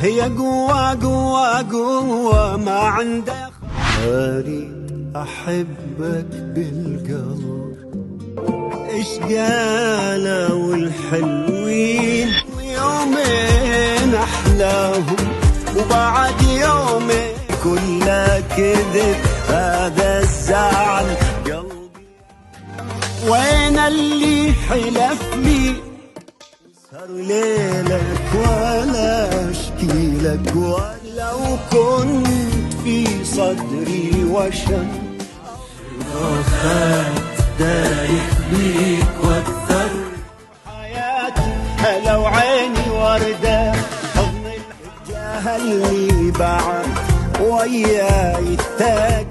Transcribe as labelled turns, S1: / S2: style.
S1: هي قوة قوة قوة ما عنده. أريد أحبك بالقلب، إيش قالوا الحلوين، يومين أحلاهم وبعد يومين كله كذب. هذا الزعل قلبي، وين اللي حلف لي سهر ليلك ولا اشكي لك، ولو كنت في صدري وشم رخات دايح بيك واكثر حياتي. لو عيني وردة حضن الحجة اللي بعد وياي التاج